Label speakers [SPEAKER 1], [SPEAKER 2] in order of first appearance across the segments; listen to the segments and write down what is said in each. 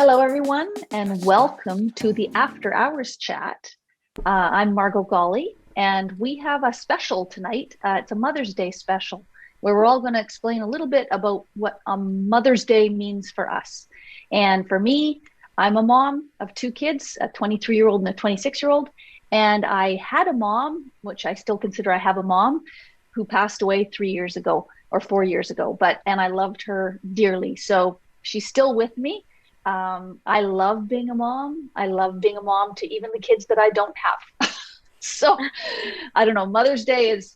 [SPEAKER 1] Hello, everyone, and welcome to the After Hours Chat. I'm Margot Golly, and we have a special tonight. It's a Mother's Day special, where we're all going to explain a little bit about what Mother's Day means for us. And for me, I'm a mom of two kids, a 23-year-old and a 26-year-old. And I had a mom, which I still consider I have a mom, who passed away 3 years ago or 4 years ago. And I loved her dearly. So she's still with me. I love being a mom. I love being a mom to even the kids that I don't have. So I don't know. Mother's Day is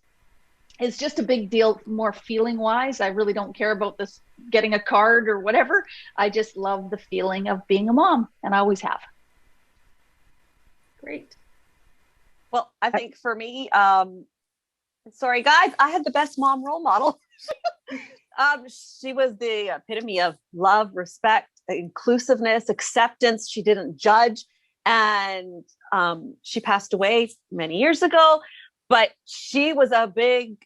[SPEAKER 1] just a big deal, more feeling wise. I really don't care about this getting a card or whatever. I just love the feeling of being a mom, and I always have. Great.
[SPEAKER 2] Well, I think for me, sorry guys, I had the best mom role model. She was the epitome of love, respect, inclusiveness, acceptance. She didn't judge. And she passed away many years ago, but she was a big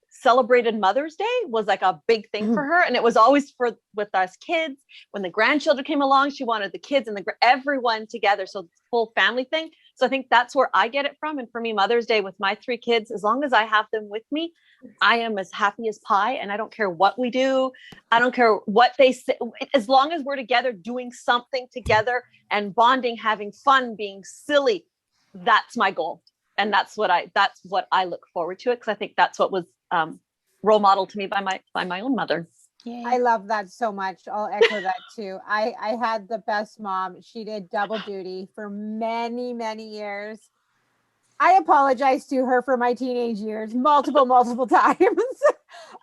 [SPEAKER 2] celebrated Mother's Day was like a big thing for her. And it was always with us kids. When the grandchildren came along, she wanted the kids and everyone together. So full family thing. So I think that's where I get it from. And for me, Mother's Day with my three kids, as long as I have them with me, I am as happy as pie. And I don't care what we do. I don't care what they say. As long as we're together doing something together and bonding, having fun, being silly, that's my goal. And that's what I look forward to it. Cause I think that's what was role modeled to me by my own mother.
[SPEAKER 3] Yay. I love that so much. I'll echo that too. I had the best mom. She did double duty for many, many years. I apologize to her for my teenage years multiple times.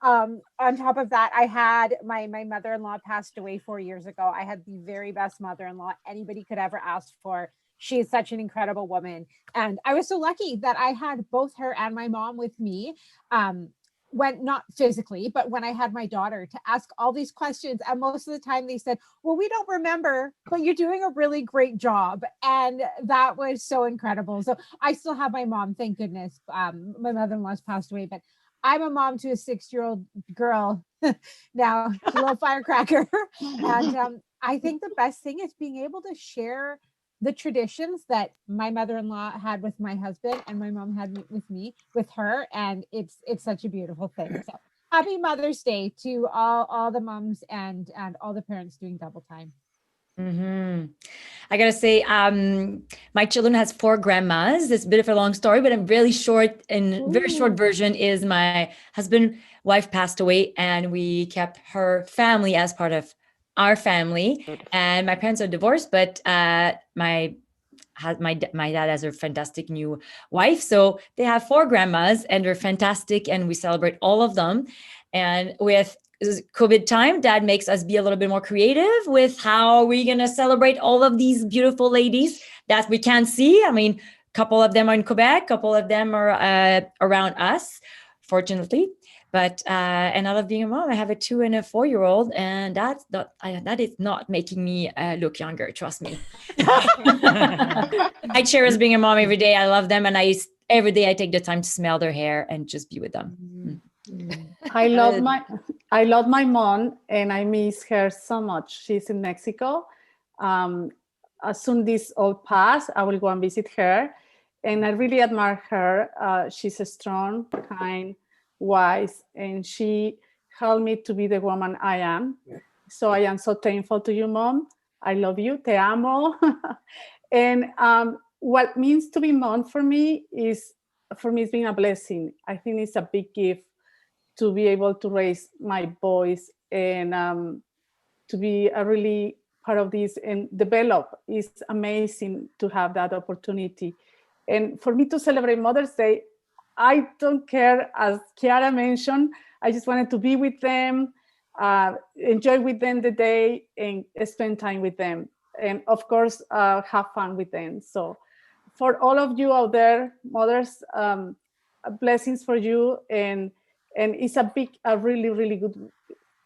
[SPEAKER 3] On top of that, I had my mother-in-law passed away 4 years ago. I had the very best mother-in-law anybody could ever ask for. She is such an incredible woman. And I was so lucky that I had both her and my mom with me. When not physically, but when I had my daughter to ask all these questions. And most of the time they said, well, we don't remember, but you're doing a really great job. And that was so incredible. So I still have my mom, thank goodness. My mother-in-law's passed away, but I'm a mom to a 6-year-old girl now, a little firecracker. And I think the best thing is being able to share the traditions that my mother-in-law had with my husband and my mom had with me, with her. And it's such a beautiful thing. So happy Mother's Day to all the moms and all the parents doing double time.
[SPEAKER 4] Mm-hmm. I gotta say, my children has 4 grandmas. It's a bit of a long story, but a really short and very short version is my husband's wife passed away and we kept her family as part of our family. And my parents are divorced, but my dad has a fantastic new wife. So they have 4 grandmas and they're fantastic. And we celebrate all of them. And with COVID time, Dad makes us be a little bit more creative with how we're going to celebrate all of these beautiful ladies that we can't see. I mean, a couple of them are in Quebec, a couple of them are around us, fortunately. But and I love being a mom. I have a 2 and a 4-year-old, and that is not making me look younger. Trust me. I cherish being a mom every day. I love them, and every day I take the time to smell their hair and just be with them.
[SPEAKER 5] I love my mom, and I miss her so much. She's in Mexico. As soon as this all pass, I will go and visit her, and I really admire her. She's a strong, kind, wise, and she helped me to be the woman I am. So I am so thankful to you, Mom. I love you. Te amo. And what means to be mom for me is being a blessing. I think it's a big gift to be able to raise my boys and to be a really part of this and develop. It's amazing to have that opportunity. And for me to celebrate Mother's Day, I don't care, as Chiara mentioned, I just wanted to be with them, enjoy with them the day and spend time with them. And of course, have fun with them. So for all of you out there, mothers, blessings for you. And it's a really, really good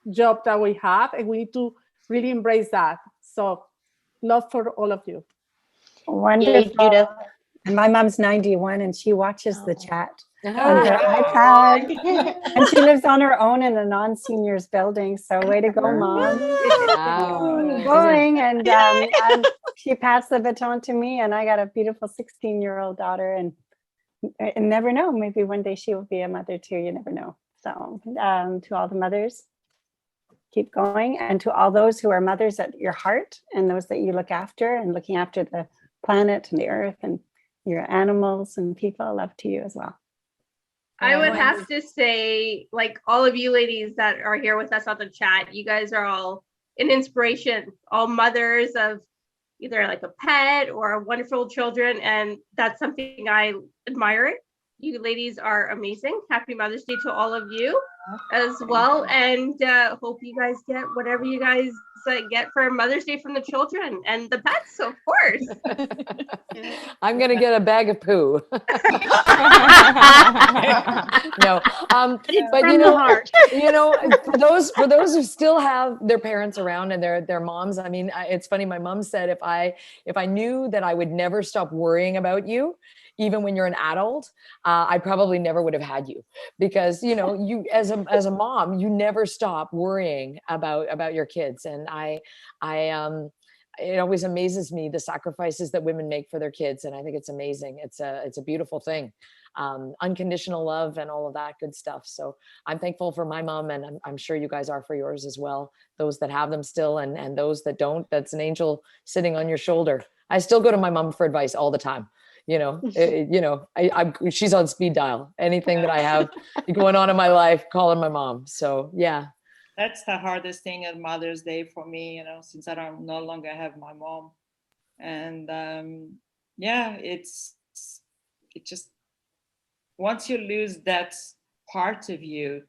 [SPEAKER 5] job that we have. And we need to really embrace that. So love for all of you.
[SPEAKER 6] Wonderful. Judith. And my mom's 91 and she watches the chat. on her iPad. And she lives on her own in a non-seniors building. So way to go, Mom.
[SPEAKER 4] Wow.
[SPEAKER 6] Going. And she passed the baton to me, and I got a beautiful 16-year-old daughter. And never know, maybe one day she will be a mother too. You never know. So to all the mothers, keep going. And to all those who are mothers at your heart and those that you look after and looking after the planet and the earth and your animals and people, love to you as well.
[SPEAKER 7] I would have to say, like, all of you ladies that are here with us on the chat, you guys are all an inspiration, all mothers of either like a pet or wonderful children. And that's something I admire. You ladies are amazing. Happy Mother's Day to all of you as well. And hope you guys get whatever you guys get for Mother's Day from the children and the pets, of course.
[SPEAKER 8] I'm going to get a bag of poo. No. But for those who still have their parents around and their moms, I mean, it's funny. My mom said, if I knew that I would never stop worrying about you, even when you're an adult, I probably never would have had you, because, you as a mom, you never stop worrying about your kids. And it always amazes me, the sacrifices that women make for their kids. And I think it's amazing. It's a beautiful thing. Unconditional love and all of that good stuff. So I'm thankful for my mom, and I'm sure you guys are for yours as well. Those that have them still, and those that don't, that's an angel sitting on your shoulder. I still go to my mom for advice all the time. She's on speed dial. Anything that I have going on in my life, calling my mom. So yeah.
[SPEAKER 9] That's the hardest thing at Mother's Day for me, since I no longer have my mom. And it just, once you lose that part of you,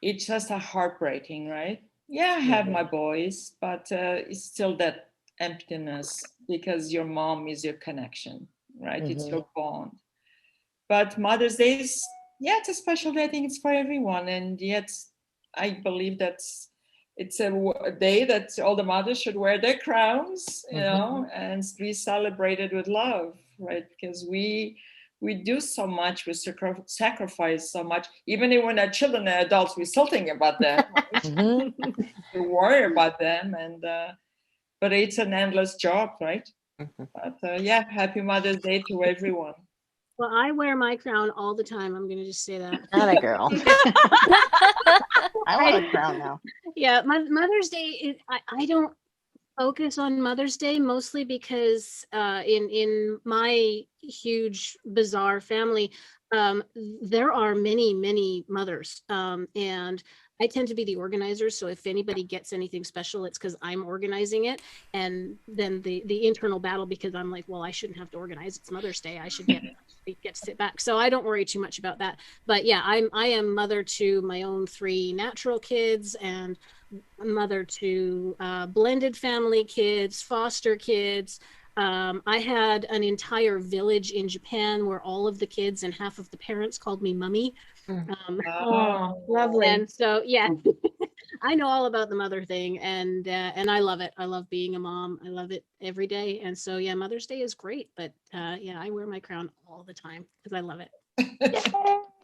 [SPEAKER 9] it's just heartbreaking, right? Yeah, I have my boys, but it's still that emptiness, because your mom is your connection, right? Mm-hmm. It's your bond. But Mother's Day is, it's a special day. I think it's for everyone. And yet I believe it's a day that all the mothers should wear their crowns, and be celebrated with love, right? Because we do so much, we sacrifice so much. Even when our children are adults, we still think about them. We worry about them, and but it's an endless job, right? But happy Mother's Day to everyone.
[SPEAKER 10] Well, I wear my crown all the time. I'm going to just say that.
[SPEAKER 11] Not a girl. I want a crown now.
[SPEAKER 10] Yeah, Mother's Day, I don't focus on Mother's Day, mostly because in my huge, bizarre family, there are many, many mothers. And I tend to be the organizer. So if anybody gets anything special, it's because I'm organizing it. And then the internal battle, because I'm like, well, I shouldn't have to organize. It's Mother's Day. I should get to sit back. So I don't worry too much about that. But yeah, I am mother to my own 3 natural kids, and mother to blended family kids, foster kids. I had an entire village in Japan where all of the kids and half of the parents called me mummy.
[SPEAKER 7] Lovely.
[SPEAKER 10] And so, yeah, I know all about the mother thing, and I love it. I love being a mom. I love it every day. And so, yeah, Mother's Day is great, but I wear my crown all the time because I love it.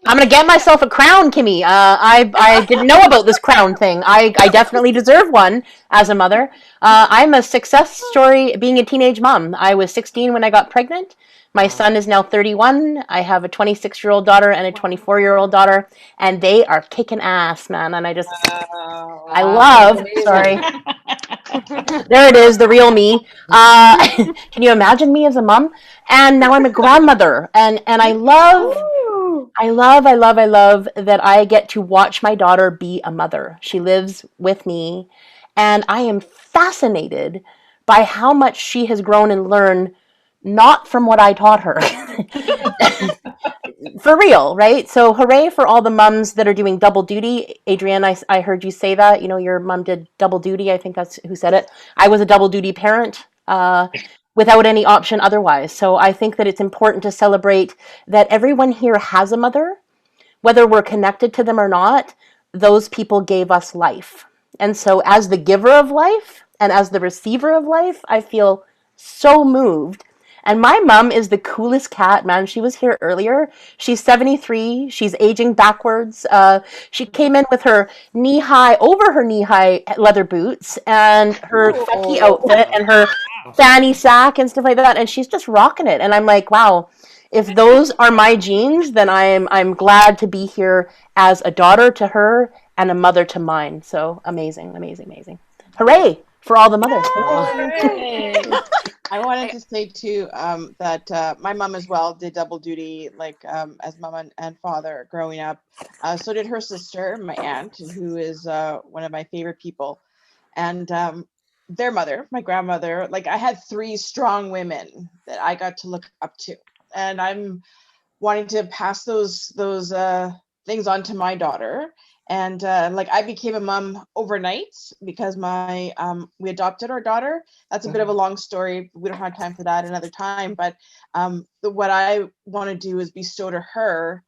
[SPEAKER 11] I'm going to get myself a crown, Kimmy. I didn't know about this crown thing. I definitely deserve one as a mother. I'm a success story being a teenage mom. I was 16 when I got pregnant. My son is now 31. I have a 26-year-old daughter and a 24-year-old daughter, and they are kicking ass, man. And I love, sorry. There it is, the real me. Can you imagine me as a mom? And now I'm a grandmother, and I love that I get to watch my daughter be a mother. She lives with me, and I am fascinated by how much she has grown and learned, not from what I taught her. For real, right? So hooray for all the moms that are doing double duty. Adrienne, I heard you say that, your mom did double duty. I think that's who said it. I was a double duty parent without any option otherwise. So I think that it's important to celebrate that everyone here has a mother, whether we're connected to them or not. Those people gave us life. And so as the giver of life and as the receiver of life, I feel so moved. And my mom is the coolest cat, man. She was here earlier. She's 73. She's aging backwards. She came in with her over her knee-high leather boots and her funky outfit and her fanny sack and stuff like that. And she's just rocking it. And I'm like, wow, if those are my genes, then I'm glad to be here as a daughter to her and a mother to mine. So amazing, amazing, amazing. Hooray for all the mothers.
[SPEAKER 12] Yay. I wanted to say too that my mom as well did double duty, like as mom and father growing up. So did her sister, my aunt, who is one of my favorite people, and their mother, my grandmother. Like I had three strong women that I got to look up to, and I'm wanting to pass those things on to my daughter. And like I became a mom overnight because my we adopted our daughter. That's a bit of a long story. We don't have time for that another time. But what I want to do is bestow to her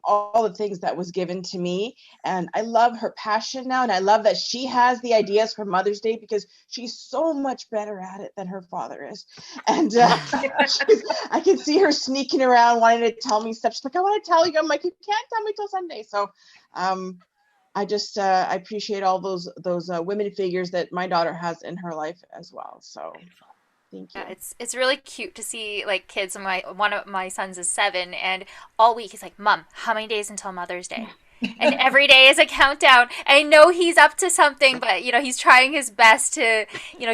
[SPEAKER 12] all the things that was given to me. And I love her passion now. And I love that she has the ideas for Mother's Day because she's so much better at it than her father is. And I can see her sneaking around wanting to tell me stuff. She's like, I want to tell you. I'm like, you can't tell me till Sunday. So I just I appreciate all those women figures that my daughter has in her life as well. So thank you.
[SPEAKER 13] Yeah, it's really cute to see like kids. One of my sons is 7, and all week he's like, "Mom, how many days until Mother's Day?" And every day is a countdown. And I know he's up to something, but he's trying his best to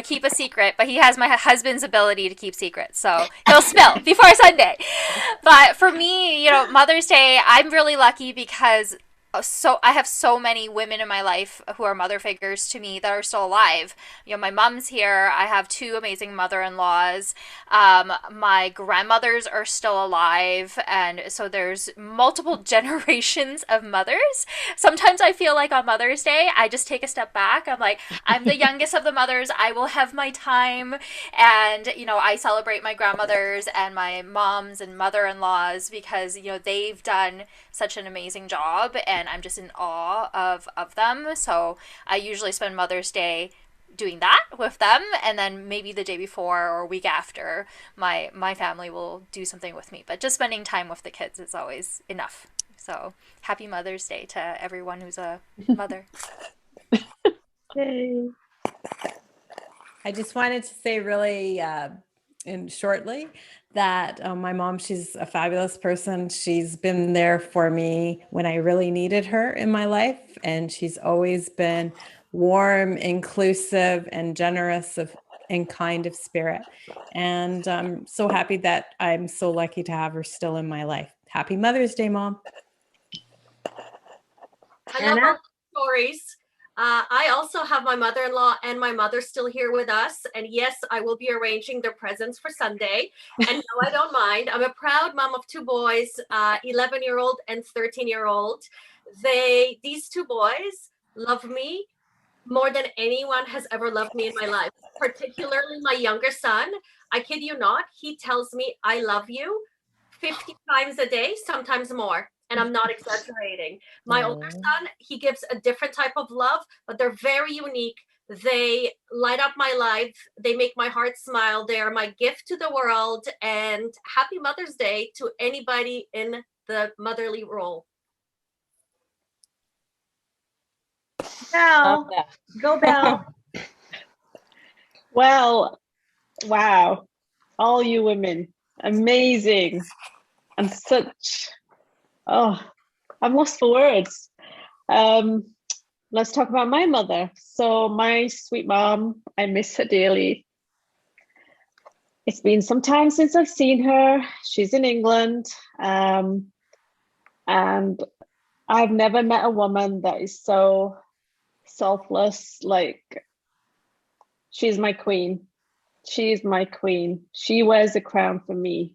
[SPEAKER 13] keep a secret. But he has my husband's ability to keep secrets, so he'll spill before Sunday. But for me, Mother's Day, I'm really lucky because I have so many women in my life who are mother figures to me that are still alive. My mom's here. I have 2 amazing mother-in-laws. My grandmothers are still alive, and so there's multiple generations of mothers. Sometimes I feel like on Mother's Day, I just take a step back. I'm like, I'm the youngest of the mothers. I will have my time, and I celebrate my grandmothers and my moms and mother-in-laws because they've done such an amazing job, and I'm just in awe of them. So I usually spend Mother's Day doing that with them, and then maybe the day before or week after, my family will do something with me. But just spending time with the kids is always enough. So happy Mother's Day to everyone who's a mother.
[SPEAKER 3] Yay.
[SPEAKER 14] I just wanted to say really shortly that my mom, she's a fabulous person. She's been there for me when I really needed her in my life. And she's always been warm, inclusive, and generous and kind of spirit. And I'm so happy that I'm so lucky to have her still in my life. Happy Mother's Day, Mom.
[SPEAKER 15] I love all the stories. I also have my mother-in-law and my mother still here with us. And yes, I will be arranging their presents for Sunday. And no, I don't mind. I'm a proud mom of 2 boys, 11-year-old and 13-year-old. These 2 boys love me more than anyone has ever loved me in my life, particularly my younger son. I kid you not. He tells me I love you 50 times a day, sometimes more. And I'm not exaggerating. My older son, he gives a different type of love, but they're very unique. They light up my life. They make my heart smile. They are my gift to the world. And happy Mother's Day to anybody in the motherly role.
[SPEAKER 6] Belle, go Belle. Well, wow. All you women, amazing. And such... Oh, I'm lost for words. Let's talk about my mother. So my sweet mom, I miss her dearly. It's been some time since I've seen her. She's in England. And I've never met a woman that is so selfless. Like, she's my queen. She's my queen. She wears a crown for me.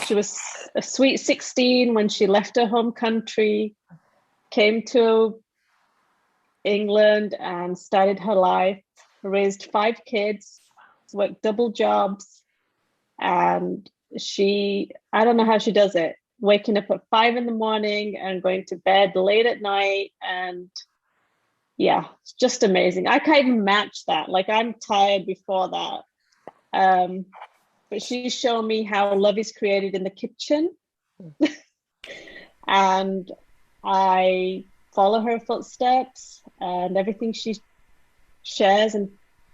[SPEAKER 6] She was a sweet 16 when she left her home country, came to England and started her life, raised 5 kids, worked double jobs. And I don't know how she does it, waking up at 5 a.m. and going to bed late at night. And yeah, it's just amazing. I can't even match that. Like, I'm tired before that.
[SPEAKER 16] But she's shown me how love is created in the kitchen. And I follow her footsteps and everything she shares and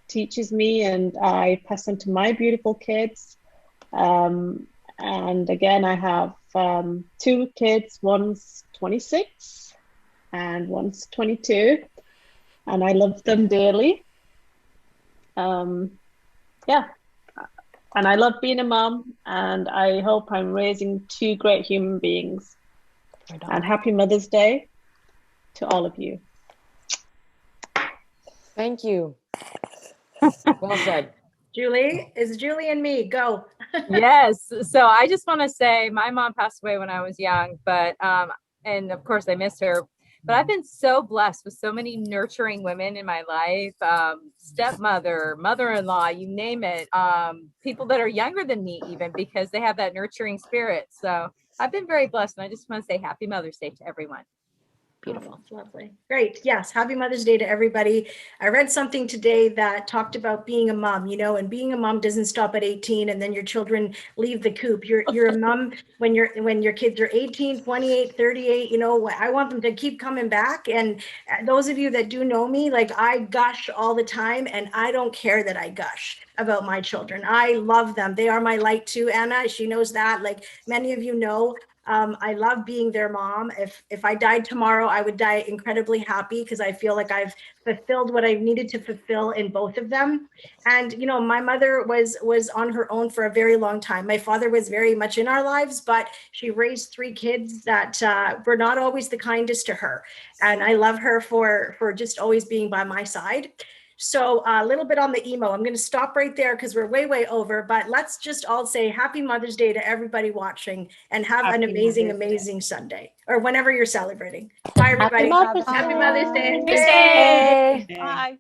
[SPEAKER 16] teaches me, and I pass on to my beautiful kids. And again, I have 2 kids. One's 26 and one's 22, and I love them dearly. Yeah. And I love being a mom, and I hope I'm raising 2 great human beings. And happy Mother's Day to all of you.
[SPEAKER 8] Thank you. Well said.
[SPEAKER 17] Julie, it's Julie and me. Go.
[SPEAKER 18] Yes. So I just want to say my mom passed away when I was young, but and of course I miss her. But I've been so blessed with so many nurturing women in my life, stepmother, mother-in-law, you name it, people that are younger than me even, because they have that nurturing spirit. So I've been very blessed, and I just want to say happy Mother's Day to everyone.
[SPEAKER 17] Beautiful. Oh, lovely. Great. Yes. Happy Mother's Day to everybody. I read something today that talked about being a mom, and being a mom doesn't stop at 18 and then your children leave the coop. You're a mom when your kids are 18, 28, 38, I want them to keep coming back. And those of you that do know me, like, I gush all the time, and I don't care that I gush about my children. I love them. They are my light too. Anna, she knows that. Like many of you know, I love being their mom. If I died tomorrow, I would die incredibly happy because I feel like I've fulfilled what I needed to fulfill in both of them. And my mother was on her own for a very long time. My father was very much in our lives, but she raised 3 kids that were not always the kindest to her. And I love her for just always being by my side. So a little bit on the emo. I'm going to stop right there because we're way over, but let's just all say happy Mother's Day to everybody watching, and have an amazing Sunday, or whenever you're celebrating. Bye, everybody.
[SPEAKER 6] Happy Mother's
[SPEAKER 7] Happy Mother's Day.
[SPEAKER 11] Day.
[SPEAKER 2] Bye.